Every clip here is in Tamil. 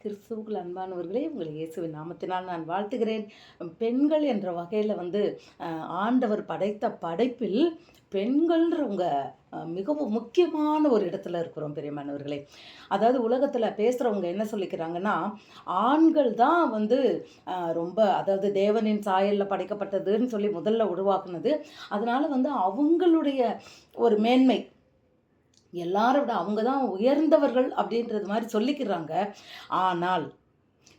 கிறிஸ்துவுக்குள் அன்பானவர்களே, உங்களை இயேசுவின் நாமத்தினால் நான் வாழ்த்துகிறேன். பெண்கள் என்ற வகையில் ஆண்டவர் படைத்த படைப்பில் பெண்கள்ன்றவங்க மிகவும் முக்கியமான ஒரு இடத்துல இருக்கிறோம் பிரியமானவர்களே. அதாவது உலகத்தில் பேசுகிறவங்க என்ன சொல்லிக்கிறாங்கன்னா, ஆண்கள் தான் ரொம்ப அதாவது தேவனின் சாயலில் படைக்கப்பட்டதுன்னு சொல்லி முதல்ல உருவாக்குனது. அதனால் அவங்களுடைய ஒரு மேன்மை எல்லாரை விட அவங்க தான் உயர்ந்தவர்கள் அப்படின்றது மாதிரி சொல்லிக்கிறாங்க. ஆனால்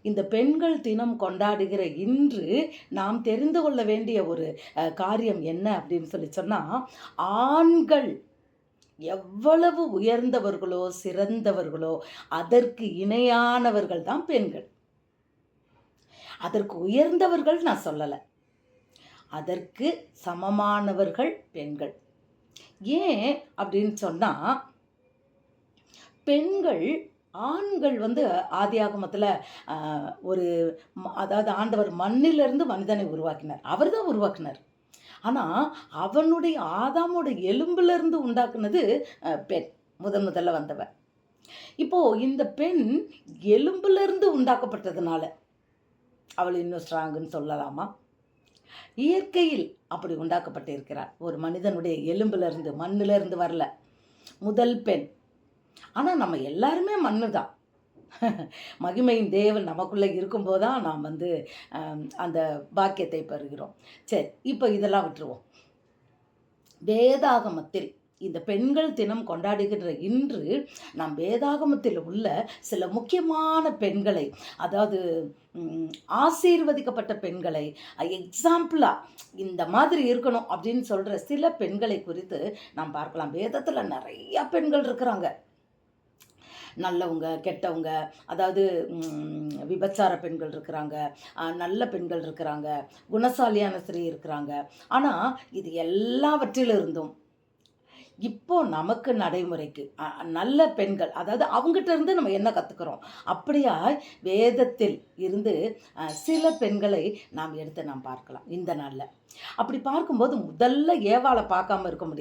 இந்த பெண்கள் தினம் கொண்டாடுகிற இன்று நாம் தெரிந்து கொள்ள வேண்டிய ஒரு காரியம் என்ன அப்படின்னு சொல்லி சொன்னால், ஆண்கள் எவ்வளவு உயர்ந்தவர்களோ சிறந்தவர்களோ அதற்கு இணையானவர்கள் தான் பெண்கள். அதற்கு உயர்ந்தவர்கள் நான் சொல்லலை, அதற்கு சமமானவர்கள் பெண்கள். ஏன் அப்படின்னு சொன்னால், பெண்கள் ஆண்கள் ஆதியாகமத்தில் ஒரு அதாவது ஆண்டவர் மண்ணிலிருந்து மனிதனை உருவாக்கினார், அவர் தான் உருவாக்கினார். ஆனால் அவனுடைய ஆதாமோட எலும்பிலிருந்து உண்டாக்குனது பெண், முதல்ல வந்தவன். இப்போது இந்த பெண் எலும்பிலிருந்து உண்டாக்கப்பட்டதுனால அவள் இன்னும் ஸ்ட்ராங்குன்னு சொல்லலாமா? இயற்கையில் அப்படி உண்டாக்கப்பட்டிருக்கிறார். ஒரு மனிதனுடைய எலும்பிலிருந்து மண்ணிலிருந்து வரல முதல் பெண். ஆனால் நம்ம எல்லாருமே மண்ணு தான். மகிமையின் தேவன் நமக்குள்ளே இருக்கும்போது தான் நாம் அந்த பாக்கியத்தை பெறுகிறோம். சரி, இப்போ இதெல்லாம் விட்டுருவோம். வேதாகமத்தில் இந்த பெண்கள் தினம் கொண்டாடுகின்ற இன்று நாம் வேதாகமத்தில் உள்ள சில முக்கியமான பெண்களை, அதாவது ஆசீர்வதிக்கப்பட்ட பெண்களை, எக்ஸாம்பிளாக இந்த மாதிரி இருக்கணும் அப்படின்னு சொல்கிற சில பெண்களை குறித்து நாம் பார்க்கலாம். வேதத்தில் நிறையா பெண்கள் இருக்கிறாங்க, நல்லவங்க கெட்டவங்க, அதாவது விபச்சார பெண்கள் இருக்கிறாங்க, நல்ல பெண்கள் இருக்கிறாங்க, குணசாலியான ஸ்திரீ இருக்கிறாங்க. ஆனால் இது எல்லாவற்றிலிருந்தும் இப்போ நமக்கு நடைமுறைக்கு நல்ல பெண்கள், அதாவது அவங்ககிட்ட இருந்து நம்ம என்ன கற்றுக்கிறோம், அப்படியா வேதத்தில் இருந்து சில பெண்களை நாம் எடுத்து நாம் பார்க்கலாம் இந்த நாளில். அப்படி பார்க்கும்போது முதல்ல ஏவாளை பார்க்காம இருக்க முடியாது.